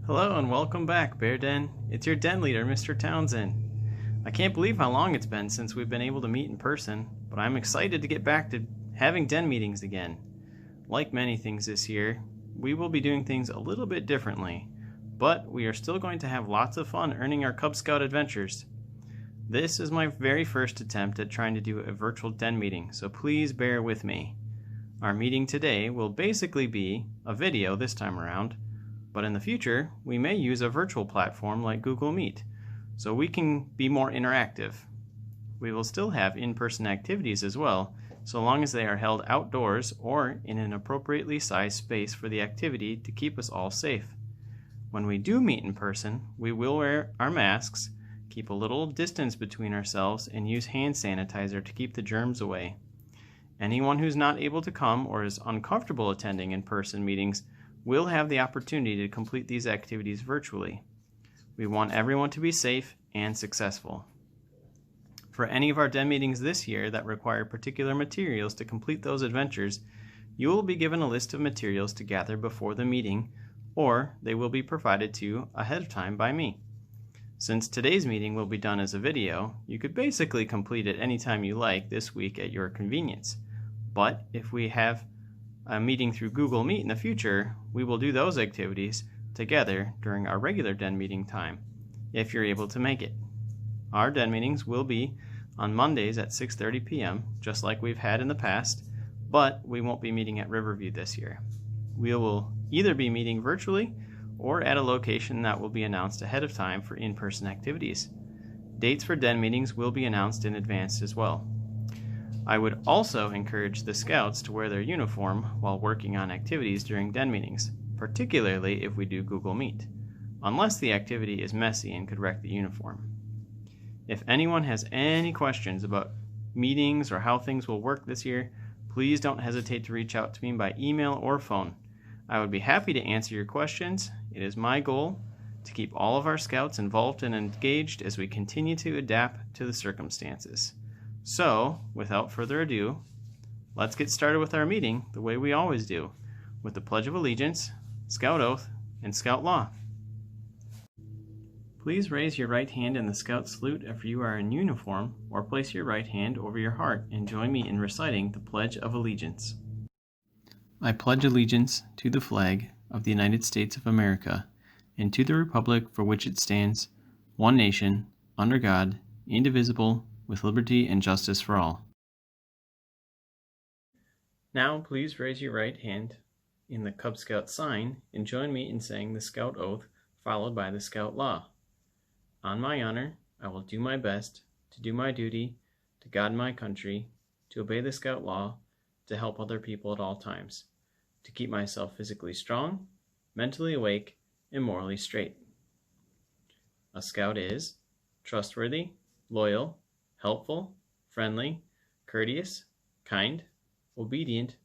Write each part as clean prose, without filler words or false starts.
Hello and welcome back, Bear Den. It's your den leader, Mr. Townsend. I can't believe how long it's been since we've been able to meet in person, but I'm excited to get back to having den meetings again. Like many things this year, we will be doing things a little bit differently, but we are still going to have lots of fun earning our Cub Scout adventures. This is my very first attempt at trying to do a virtual den meeting, so please bear with me. Our meeting today will basically be a video this time around, but in the future, we may use a virtual platform like Google Meet, so we can be more interactive. We will still have in-person activities as well, so long as they are held outdoors or in an appropriately sized space for the activity to keep us all safe. When we do meet in person, we will wear our masks, keep a little distance between ourselves, and use hand sanitizer to keep the germs away. Anyone who's not able to come or is uncomfortable attending in-person meetings will have the opportunity to complete these activities virtually. We want everyone to be safe and successful. For any of our den meetings this year that require particular materials to complete those adventures, you will be given a list of materials to gather before the meeting, or they will be provided to you ahead of time by me. Since today's meeting will be done as a video, you could basically complete it anytime you like this week at your convenience. But if we have a meeting through Google Meet in the future, we will do those activities together during our regular den meeting time, if you're able to make it. Our den meetings will be on Mondays at 6:30 p.m., just like we've had in the past, but we won't be meeting at Riverview this year. We will either be meeting virtually or at a location that will be announced ahead of time for in-person activities. Dates for den meetings will be announced in advance as well. I would also encourage the Scouts to wear their uniform while working on activities during den meetings, particularly if we do Google Meet, unless the activity is messy and could wreck the uniform. If anyone has any questions about meetings or how things will work this year, please don't hesitate to reach out to me by email or phone. I would be happy to answer your questions. It is my goal to keep all of our Scouts involved and engaged as we continue to adapt to the circumstances. So, without further ado, let's get started with our meeting the way we always do, with the Pledge of Allegiance, Scout Oath, and Scout Law. Please raise your right hand in the Scout salute if you are in uniform, or place your right hand over your heart and join me in reciting the Pledge of Allegiance. I pledge allegiance to the flag of the United States of America and to the republic for which it stands, one nation, under God, indivisible, with liberty and justice for all. Now please raise your right hand in the Cub Scout sign and join me in saying the Scout Oath followed by the Scout Law. On my honor, I will do my best to do my duty to God and my country, to obey the Scout Law, to help other people at all times, to keep myself physically strong, mentally awake, and morally straight. A Scout is trustworthy, loyal, helpful, friendly, courteous, kind, obedient,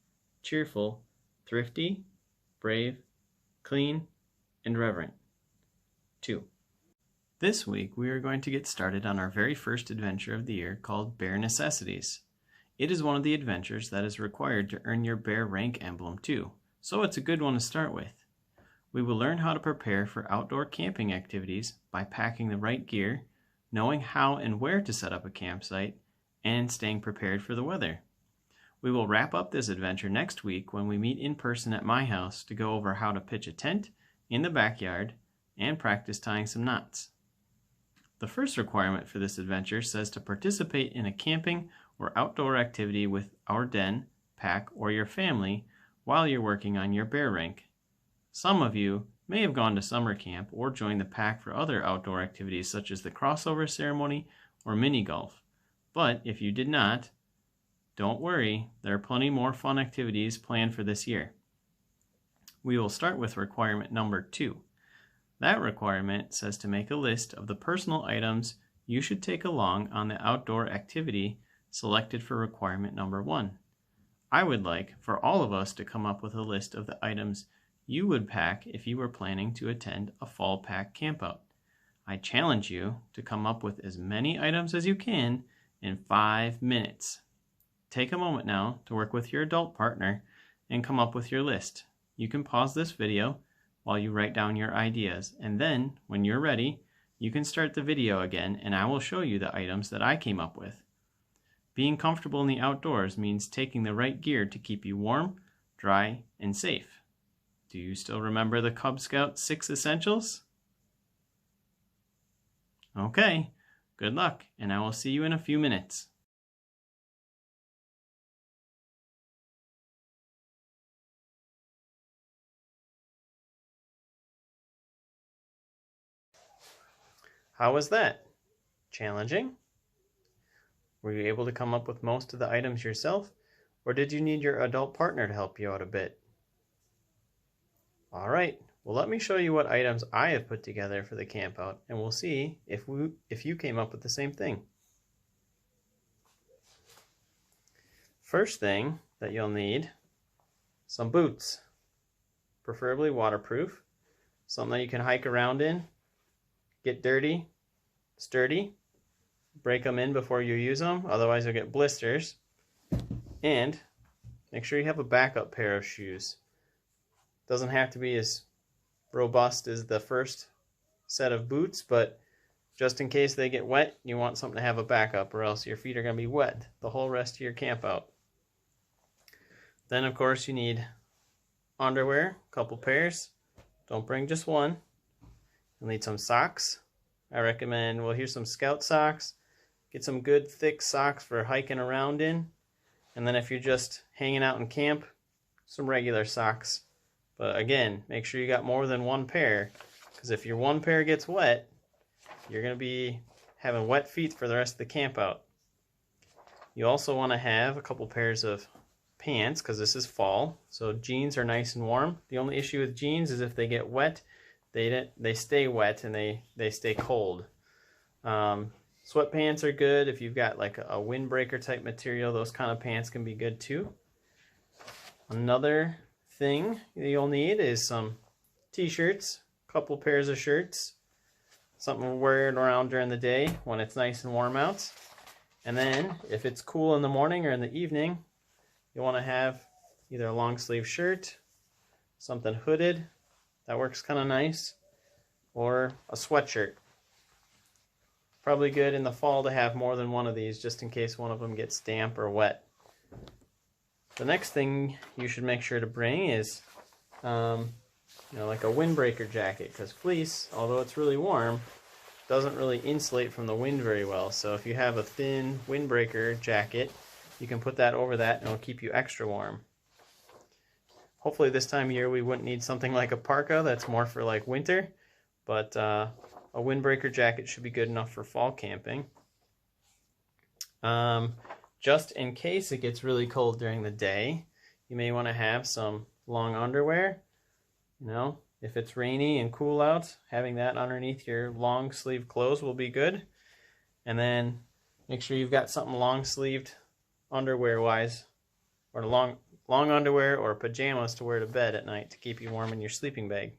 cheerful, thrifty, brave, clean, and reverent. 2. This week we are going to get started on our very first adventure of the year called Bear Necessities. It is one of the adventures that is required to earn your bear rank emblem too, so it's a good one to start with. We will learn how to prepare for outdoor camping activities by packing the right gear, knowing how and where to set up a campsite, and staying prepared for the weather. We will wrap up this adventure next week when we meet in person at my house to go over how to pitch a tent in the backyard and practice tying some knots. The first requirement for this adventure says to participate in a camping or outdoor activity with our den, pack, or your family while you're working on your bear rank. Some of you may have gone to summer camp or joined the pack for other outdoor activities such as the crossover ceremony or mini golf. But if you did not, don't worry, there are plenty more fun activities planned for this year. We will start with requirement number 2. That requirement says to make a list of the personal items you should take along on the outdoor activity selected for requirement number 1. I would like for all of us to come up with a list of the items you would pack if you were planning to attend a fall pack campout. I challenge you to come up with as many items as you can in 5 minutes. Take a moment now to work with your adult partner and come up with your list. You can pause this video, while you write down your ideas. And then, when you're ready, you can start the video again and I will show you the items that I came up with. Being comfortable in the outdoors means taking the right gear to keep you warm, dry, and safe. Do you still remember the Cub Scout 6 essentials? Okay, good luck, and I will see you in a few minutes. How was that? Challenging? Were you able to come up with most of the items yourself, or did you need your adult partner to help you out a bit? All right, well, let me show you what items I have put together for the camp out, and we'll see if you came up with the same thing. First thing that you'll need, some boots, preferably waterproof, something that you can hike around in, get dirty, sturdy, break them in before you use them, otherwise you'll get blisters. And make sure you have a backup pair of shoes. Doesn't have to be as robust as the first set of boots, but just in case they get wet, you want something to have a backup, or else your feet are going to be wet the whole rest of your camp out. Then of course you need underwear, a couple pairs. Don't bring just one. You'll need some socks. I recommend, well, here's some Scout socks. Get some good thick socks for hiking around in. And then if you're just hanging out in camp, some regular socks. But again, make sure you got more than one pair, because if your one pair gets wet, you're going to be having wet feet for the rest of the camp out. You also want to have a couple pairs of pants, because this is fall, so jeans are nice and warm. The only issue with jeans is if they get wet, they stay wet and they stay cold. Sweatpants are good if you've got like a windbreaker type material. Those kind of pants can be good too. Another thing you'll need is some t-shirts, a couple pairs of shirts, something to wear around during the day when it's nice and warm out. And then if it's cool in the morning or in the evening, you want to have either a long sleeve shirt, something hooded, that works kind of nice, or a sweatshirt. Probably good in the fall to have more than one of these, just in case one of them gets damp or wet. The next thing you should make sure to bring is like a windbreaker jacket, because fleece, although it's really warm, doesn't really insulate from the wind very well. So if you have a thin windbreaker jacket, you can put that over that and it'll keep you extra warm. Hopefully this time of year we wouldn't need something like a parka, that's more for like winter, but a windbreaker jacket should be good enough for fall camping. Just in case it gets really cold during the day, you may want to have some long underwear. If it's rainy and cool out, having that underneath your long sleeve clothes will be good. And then make sure you've got something long sleeved underwear wise, or long underwear or pajamas to wear to bed at night to keep you warm in your sleeping bag.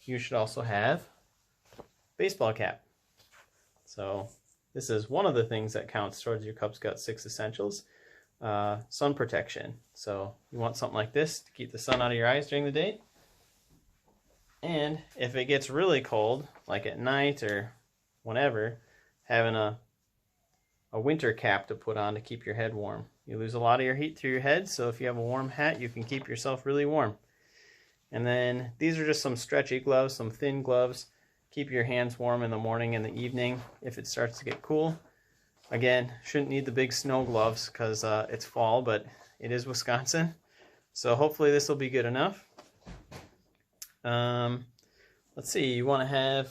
You should also have a baseball cap. So this is one of the things that counts towards your Cub Scout 6 essentials, sun protection. So you want something like this to keep the sun out of your eyes during the day. And if it gets really cold, like at night or whenever, having a winter cap to put on to keep your head warm. You lose a lot of your heat through your head, so if you have a warm hat, you can keep yourself really warm. And then these are just some stretchy gloves, some thin gloves. Keep your hands warm in the morning and the evening if it starts to get cool. Again, shouldn't need the big snow gloves because it's fall, but it is Wisconsin. So hopefully this will be good enough. Let's see, you want to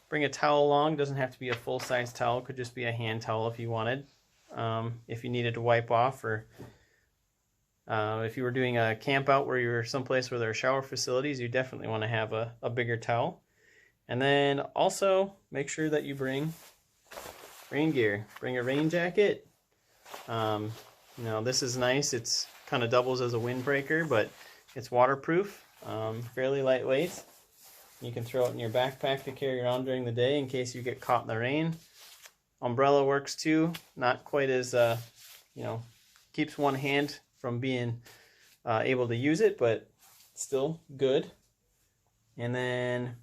bring a towel along. Doesn't have to be a full-size towel, could just be a hand towel if you wanted. If you needed to wipe off, or if you were doing a camp out where you were someplace where there are shower facilities, you definitely want to have a bigger towel. And then also make sure that you bring rain gear. Bring a rain jacket. This is nice. It's kind of doubles as a windbreaker, but it's waterproof, fairly lightweight. You can throw it in your backpack to carry around during the day in case you get caught in the rain. Umbrella works too. Not quite as, keeps one hand from being able to use it, but still good. And then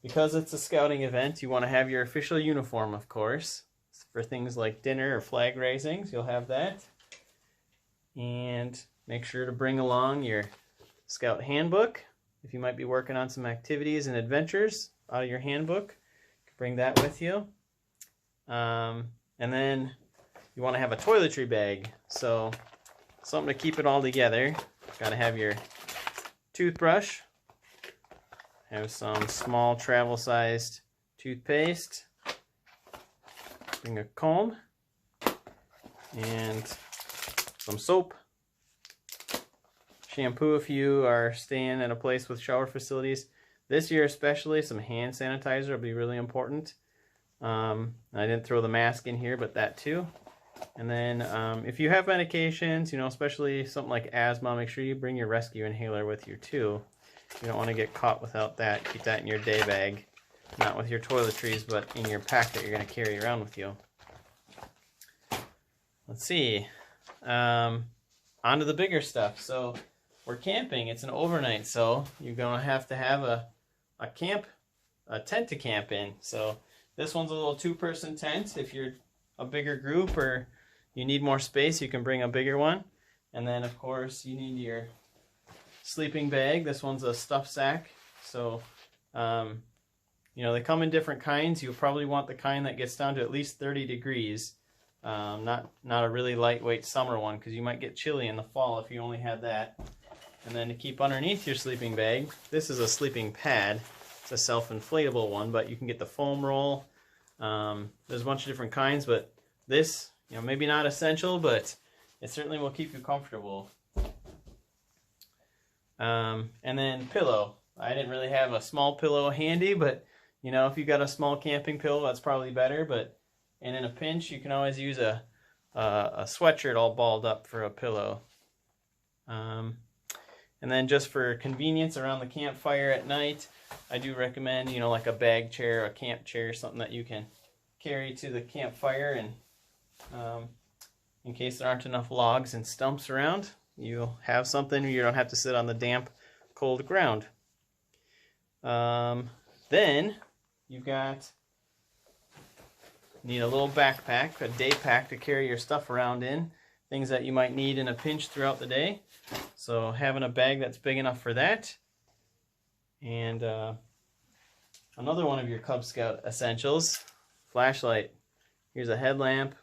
because it's a scouting event, you want to have your official uniform, of course. For things like dinner or flag raisings, you'll have that. And make sure to bring along your scout handbook. If you might be working on some activities and adventures out of your handbook, bring that with you. And then you want to have a toiletry bag. So something to keep it all together. Got to have your toothbrush. Have some small travel-sized toothpaste. Bring a comb and some soap. Shampoo if you are staying at a place with shower facilities. This year especially, some hand sanitizer will be really important. I didn't throw the mask in here, but that too. And then if you have medications, especially something like asthma, make sure you bring your rescue inhaler with you too. You don't want to get caught without that. Keep that in your day bag. Not with your toiletries, but in your pack that you're going to carry around with you. Let's see. On to the bigger stuff. So we're camping. It's an overnight, so you're going to have a tent to camp in. So this one's a little 2-person tent. If you're a bigger group or you need more space, you can bring a bigger one. And then, of course, you need your sleeping bag. This one's a stuff sack. So they come in different kinds. You'll probably want the kind that gets down to at least 30 degrees. Not a really lightweight summer one, because you might get chilly in the fall if you only had that. And then to keep underneath your sleeping bag, this is a sleeping pad. It's a self-inflatable one, but you can get the foam roll. There's a bunch of different kinds, but this, maybe not essential, but it certainly will keep you comfortable. And then pillow. I didn't really have a small pillow handy, but if you got a small camping pillow, that's probably better. And in a pinch, you can always use a sweatshirt all balled up for a pillow. And then just for convenience around the campfire at night, I do recommend, like a bag chair, a camp chair, something that you can carry to the campfire, and in case there aren't enough logs and stumps around, you'll have something. You don't have to sit on the damp, cold ground. Then you've need a little backpack, a day pack to carry your stuff around in, things that you might need in a pinch throughout the day. So having a bag that's big enough for that. And another one of your Cub Scout essentials, flashlight. Here's a headlamp,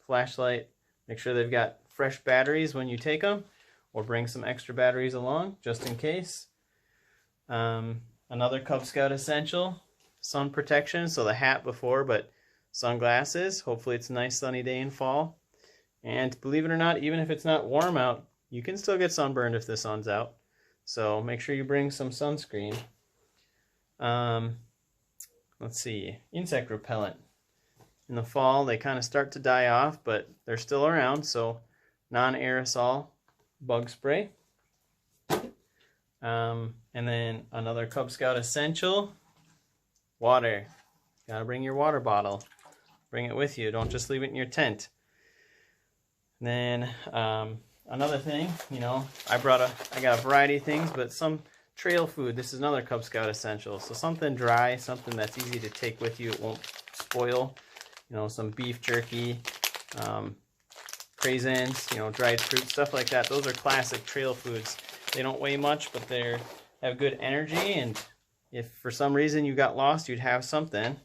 flashlight. Make sure they've got fresh batteries when you take them, or bring some extra batteries along just in case. Another Cub Scout essential, sun protection. So the hat before, but sunglasses. Hopefully it's a nice sunny day in fall. And believe it or not, even if it's not warm out, you can still get sunburned if the sun's out. So make sure you bring some sunscreen. Let's see, insect repellent. In the fall, they kind of start to die off, but they're still around. So non-aerosol bug spray. And then another Cub Scout essential, water. Gotta bring your water bottle. Bring it with you. Don't just leave it in your tent. And then another thing, I got a variety of things, but some trail food. This is another Cub Scout essential. So something dry, something that's easy to take with you. It won't spoil. Some beef jerky, craisins, dried fruit, stuff like that. Those are classic trail foods. They don't weigh much, but they have good energy, and if for some reason you got lost, you'd have something.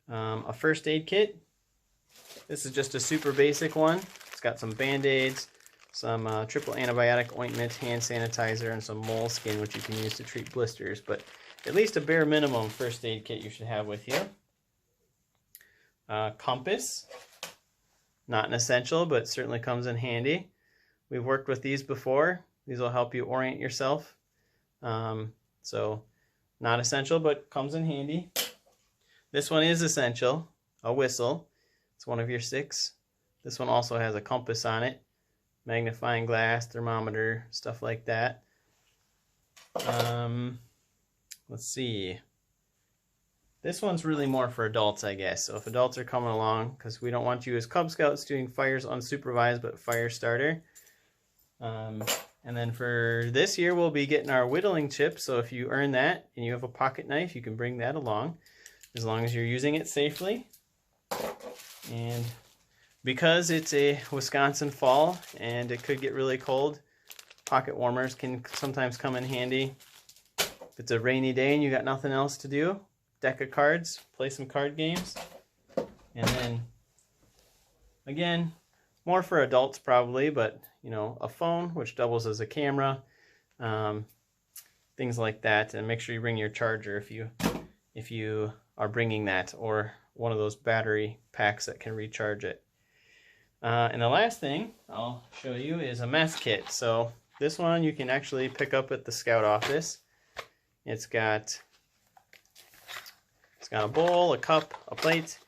A first aid kit. This is just a super basic one. It's got some Band-Aids, some triple antibiotic ointment, hand sanitizer, and some moleskin, which you can use to treat blisters. But at least a bare minimum first aid kit you should have with you. Compass. Not an essential, but certainly comes in handy. We've worked with these before. These will help you orient yourself. So not essential, but comes in handy. This one is essential, a whistle. It's one of your 6. This one also has a compass on it, magnifying glass, thermometer, stuff like that. Let's see. This one's really more for adults, I guess. So if adults are coming along, because we don't want you as Cub Scouts doing fires unsupervised, but fire starter. And And then for this year, we'll be getting our whittling chip. So if you earn that and you have a pocket knife, you can bring that along as long as you're using it safely. And because it's a Wisconsin fall and it could get really cold, pocket warmers can sometimes come in handy. If it's a rainy day and you got nothing else to do, deck of cards, play some card games. And then, again, more for adults probably, but you know, a phone which doubles as a camera, things like that. And make sure you bring your charger if you are bringing that, or one of those battery packs that can recharge it. And the last thing I'll show you is a mess kit. So this one you can actually pick up at the Scout office. It's got a bowl, a cup, a plate,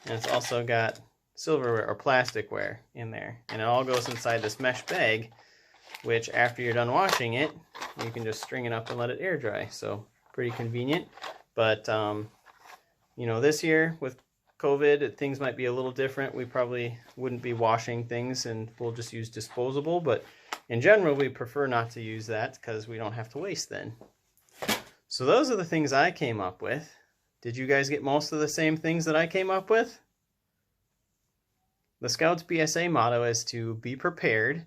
and it's also got silverware or plasticware in there. And it all goes inside this mesh bag, which after you're done washing it, you can just string it up and let it air dry. So pretty convenient. But you know, this year with COVID, things might be a little different. We probably wouldn't be washing things and we'll just use disposable. But in general, we prefer not to use that because we don't have to waste then. So those are the things I came up with. Did you guys get most of the same things that I came up with? The Scouts BSA motto is to be prepared,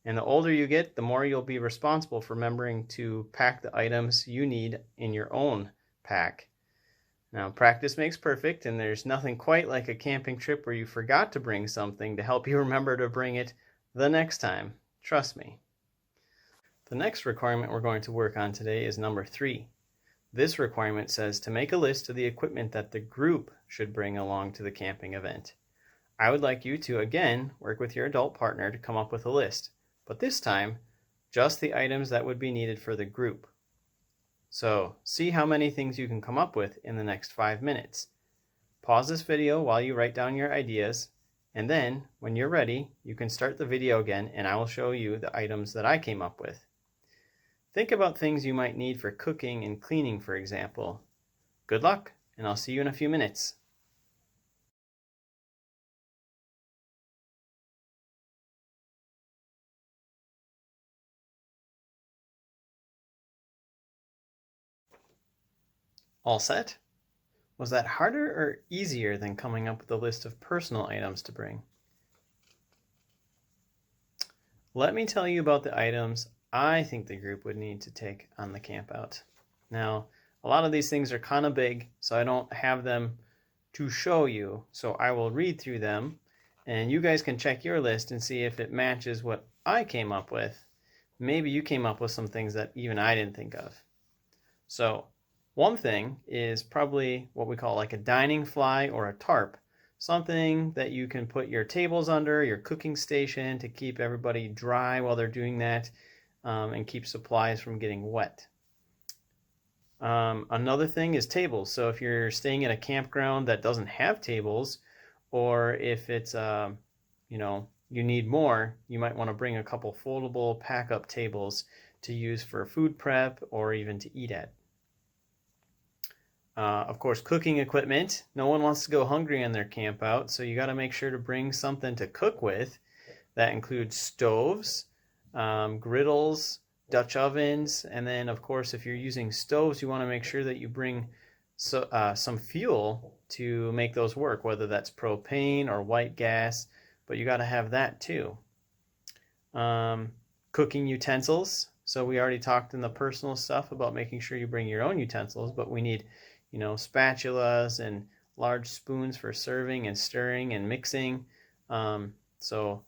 and the older you get, the more you'll be responsible for remembering to pack the items you need in your own pack. Now, practice makes perfect, and there's nothing quite like a camping trip where you forgot to bring something to help you remember to bring it the next time. Trust me. The next requirement we're going to work on today is number 3. This requirement says to make a list of the equipment that the group should bring along to the camping event. I would like you to, again, work with your adult partner to come up with a list, but this time, just the items that would be needed for the group. So, see how many things you can come up with in the next 5 minutes. Pause this video while you write down your ideas, and then, when you're ready, you can start the video again and I will show you the items that I came up with. Think about things you might need for cooking and cleaning, for example. Good luck, and I'll see you in a few minutes. All set? Was that harder or easier than coming up with a list of personal items to bring? Let me tell you about the items I think the group would need to take on the camp out. Now, a lot of these things are kind of big, so I don't have them to show you, so I will read through them, and you guys can check your list and see if it matches what I came up with. Maybe you came up with some things that even I didn't think of. So, one thing is probably what we call like a dining fly or a tarp. Something that you can put your tables under, your cooking station, to keep everybody dry while they're doing that, and keep supplies from getting wet. Another thing is tables. So if you're staying at a campground that doesn't have tables, or if it's, you know, you need more, you might want to bring a couple foldable pack-up tables to use for food prep or even to eat at. Of course, cooking equipment. No one wants to go hungry on their camp out, so you got to make sure to bring something to cook with. That includes stoves, griddles, Dutch ovens, and then, of course, if you're using stoves, you want to make sure that you bring some fuel to make those work, whether that's propane or white gas, but you got to have that too. Cooking utensils. So we already talked in the personal stuff about making sure you bring your own utensils, but we need, you know, spatulas and large spoons for serving and stirring and mixing. So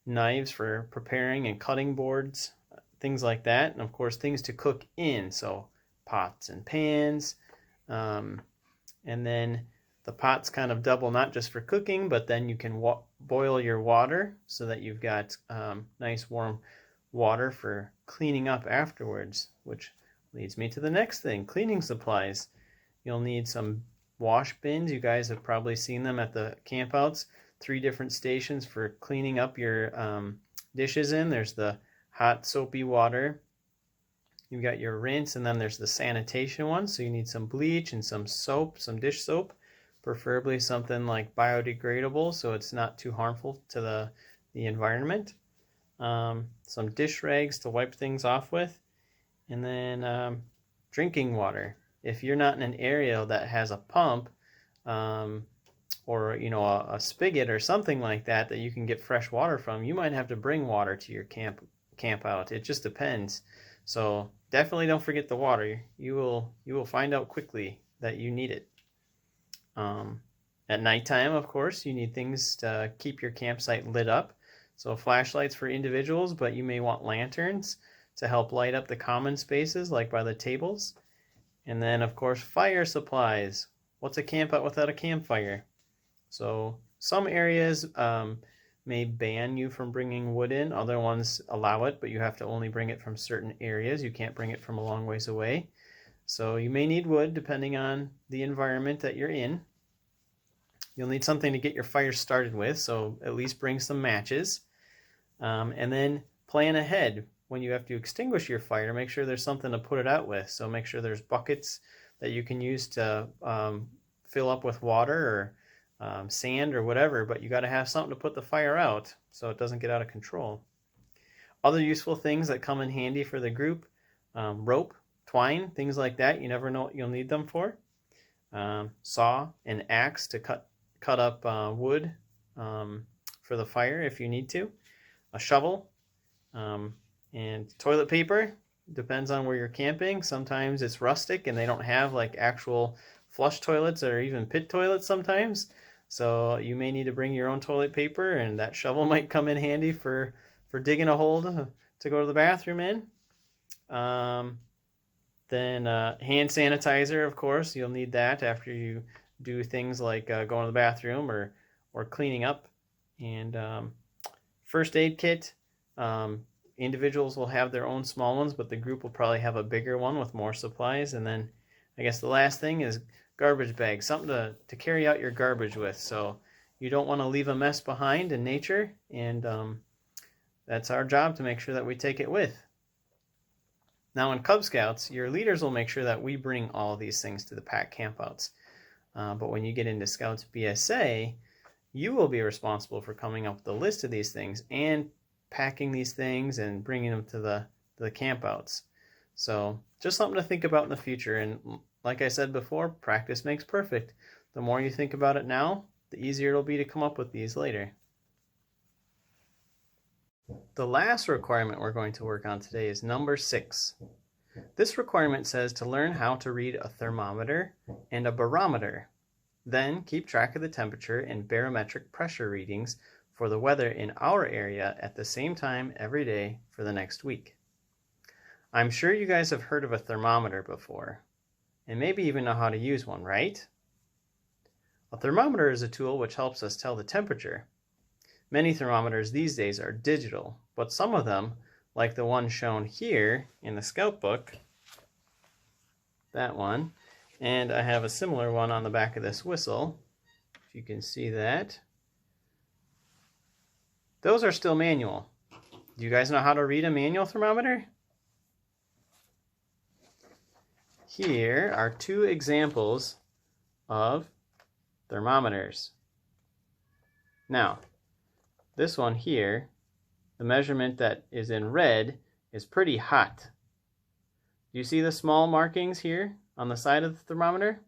knives for preparing and cutting boards, things like that. And of course, things to cook in. So pots and pans. And then the pots kind of double, not just for cooking, but then you can boil your water so that you've got nice warm water for cleaning up afterwards, which leads me to the next thing, cleaning supplies. You'll need some wash bins. You guys have probably seen them at the campouts. 3 different stations for cleaning up your dishes in. There's the hot soapy water. You've got your rinse, and then there's the sanitation one. So you need some bleach and some soap, some dish soap, preferably something like biodegradable so it's not too harmful to the environment. some dish rags to wipe things off with, and then drinking water. If you're not in an area that has a pump, or a spigot or something like that you can get fresh water from, you might have to bring water to your camp out. It just depends. So definitely don't forget the water. You will find out quickly that you need it. At nighttime, of course, you need things to keep your campsite lit up. So flashlights for individuals, but you may want lanterns to help light up the common spaces like by the tables. And then, of course, fire supplies. What's a camp out without a campfire? So some areas may ban you from bringing wood in. Other ones allow it, but you have to only bring it from certain areas. You can't bring it from a long ways away. So you may need wood depending on the environment that you're in. You'll need something to get your fire started with, so at least bring some matches. And then plan ahead. When you have to extinguish your fire, make sure there's something to put it out with. So make sure there's buckets that you can use to fill up with water or sand or whatever, but you got to have something to put the fire out so it doesn't get out of control. Other useful things that come in handy for the group: rope, twine, things like that. You never know what you'll need them for. Saw and axe to cut up wood for the fire if you need to. A shovel, and toilet paper. Depends on where you're camping. Sometimes it's rustic and they don't have like actual flush toilets or even pit toilets sometimes. So you may need to bring your own toilet paper, and that shovel might come in handy for digging a hole to go to the bathroom in. Then hand sanitizer, of course. You'll need that after you do things like going to the bathroom or cleaning up. And first aid kit. Individuals will have their own small ones, but the group will probably have a bigger one with more supplies. And then I guess the last thing is garbage bags, something to carry out your garbage with. So you don't want to leave a mess behind in nature, and that's our job to make sure that we take it with. Now in Cub Scouts, your leaders will make sure that we bring all of these things to the pack campouts. But when you get into Scouts BSA, you will be responsible for coming up with a list of these things and packing these things and bringing them to the campouts. So just something to think about in the future. And like I said before, practice makes perfect. The more you think about it now, the easier it'll be to come up with these later. The last requirement we're going to work on today is number 6. This requirement says to learn how to read a thermometer and a barometer. Then keep track of the temperature and barometric pressure readings for the weather in our area at the same time every day for the next week. I'm sure you guys have heard of a thermometer before, and maybe even know how to use one, right? A thermometer is a tool which helps us tell the temperature. Many thermometers these days are digital, but some of them, like the one shown here in the Scout book, that one, and I have a similar one on the back of this whistle, if you can see that. Those are still manual. Do you guys know how to read a manual thermometer? Here are 2 examples of thermometers. Now, this one here, the measurement that is in red is pretty hot. Do you see the small markings here on the side of the thermometer?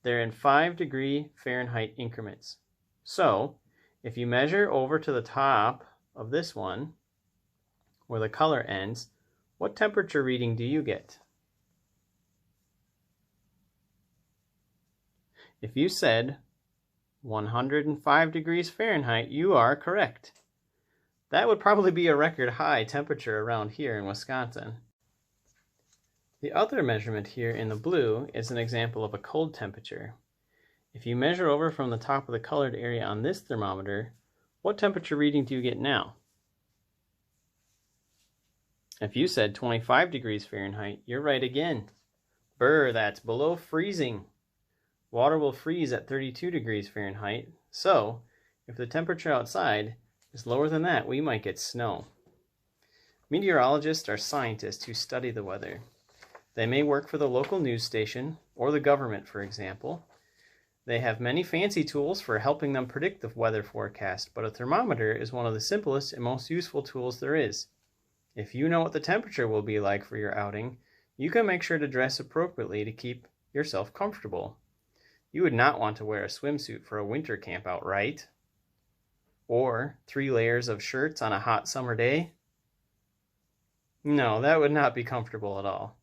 They're in 5-degree Fahrenheit increments. So, if you measure over to the top of this one, where the color ends, what temperature reading do you get? If you said 105 degrees Fahrenheit, you are correct. That would probably be a record high temperature around here in Wisconsin. The other measurement here in the blue is an example of a cold temperature. If you measure over from the top of the colored area on this thermometer, what temperature reading do you get now? If you said 25 degrees Fahrenheit, you're right again. Brr, that's below freezing. Water will freeze at 32 degrees Fahrenheit, so if the temperature outside is lower than that, we might get snow. Meteorologists are scientists who study the weather. They may work for the local news station or the government, for example. They have many fancy tools for helping them predict the weather forecast, but a thermometer is one of the simplest and most useful tools there is. If you know what the temperature will be like for your outing, you can make sure to dress appropriately to keep yourself comfortable. You would not want to wear a swimsuit for a winter campout, right? Or 3 layers of shirts on a hot summer day? No, that would not be comfortable at all.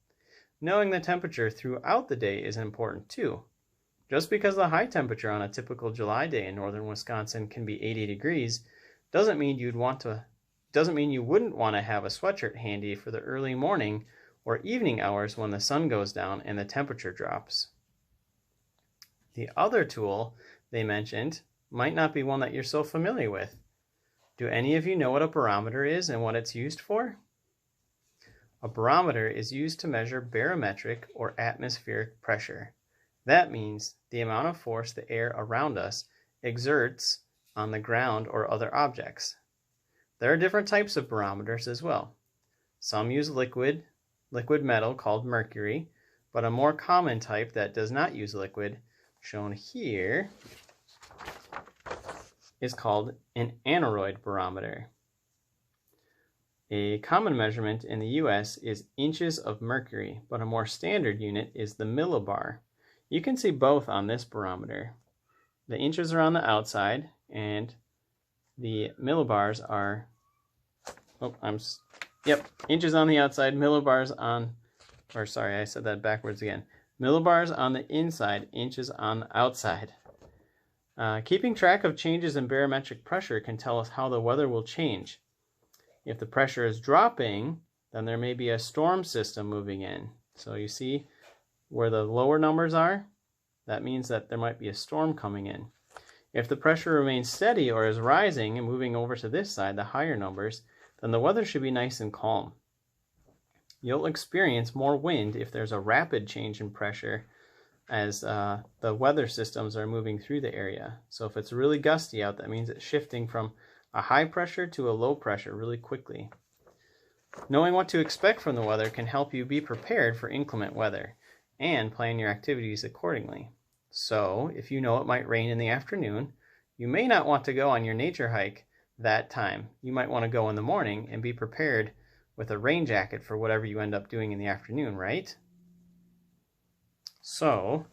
Knowing the temperature throughout the day is important too. Just because the high temperature on a typical July day in northern Wisconsin can be 80 degrees doesn't mean you wouldn't want to have a sweatshirt handy for the early morning or evening hours when the sun goes down and the temperature drops. The other tool they mentioned might not be one that you're so familiar with. Do any of you know what a barometer is and what it's used for? A barometer is used to measure barometric or atmospheric pressure. That means the amount of force the air around us exerts on the ground or other objects. There are different types of barometers as well. Some use liquid metal called mercury, but a more common type that does not use liquid, shown here, is called an aneroid barometer. A common measurement in the US is inches of mercury, but a more standard unit is the millibar. You can see both on this barometer. The inches are on the outside, and the millibars are, inches on the outside, millibars on, I said that backwards again. Millibars on the inside, inches on the outside. Keeping track of changes in barometric pressure can tell us how the weather will change. If the pressure is dropping, then there may be a storm system moving in. So you see where the lower numbers are? That means that there might be a storm coming in. If the pressure remains steady or is rising and moving over to this side, the higher numbers, then the weather should be nice and calm. You'll experience more wind if there's a rapid change in pressure as the weather systems are moving through the area. So if it's really gusty out, that means it's shifting from a high pressure to a low pressure really quickly. Knowing what to expect from the weather can help you be prepared for inclement weather and plan your activities accordingly. So, if you know it might rain in the afternoon, you may not want to go on your nature hike that time. You might want to go in the morning and be prepared with a rain jacket for whatever you end up doing in the afternoon, right? So,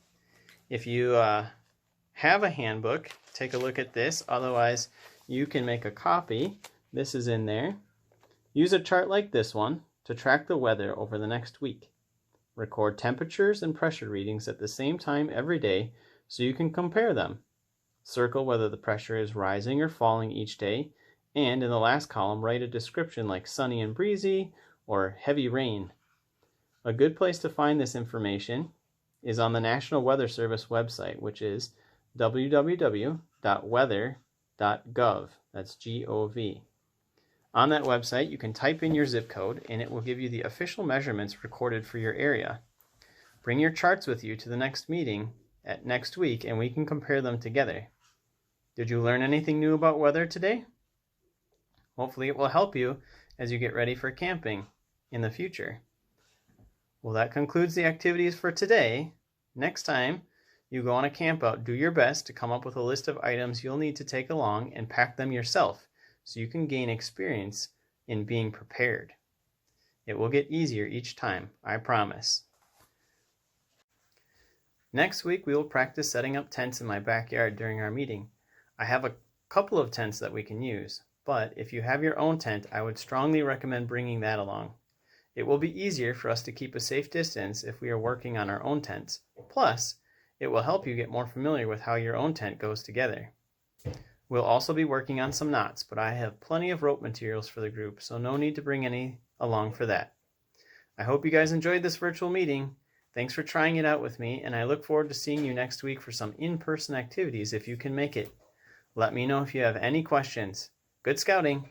if you have a handbook, take a look at this. Otherwise, you can make a copy. This is in there. Use a chart like this one to track the weather over the next week. Record temperatures and pressure readings at the same time every day so you can compare them. Circle whether the pressure is rising or falling each day, and in the last column write a description like sunny and breezy or heavy rain. A good place to find this information is on the National Weather Service website, which is www.weather.gov. That's G-O-V. On that website, you can type in your zip code and it will give you the official measurements recorded for your area. Bring your charts with you to the next meeting next week and we can compare them together. Did you learn anything new about weather today? Hopefully it will help you as you get ready for camping in the future. Well, that concludes the activities for today. Next time you go on a campout, do your best to come up with a list of items you'll need to take along and pack them yourself, so you can gain experience in being prepared. It will get easier each time, I promise. Next week, we will practice setting up tents in my backyard during our meeting. I have a couple of tents that we can use, but if you have your own tent, I would strongly recommend bringing that along. It will be easier for us to keep a safe distance if we are working on our own tents. Plus, it will help you get more familiar with how your own tent goes together. We'll also be working on some knots, but I have plenty of rope materials for the group, so no need to bring any along for that. I hope you guys enjoyed this virtual meeting. Thanks for trying it out with me, and I look forward to seeing you next week for some in-person activities if you can make it. Let me know if you have any questions. Good scouting!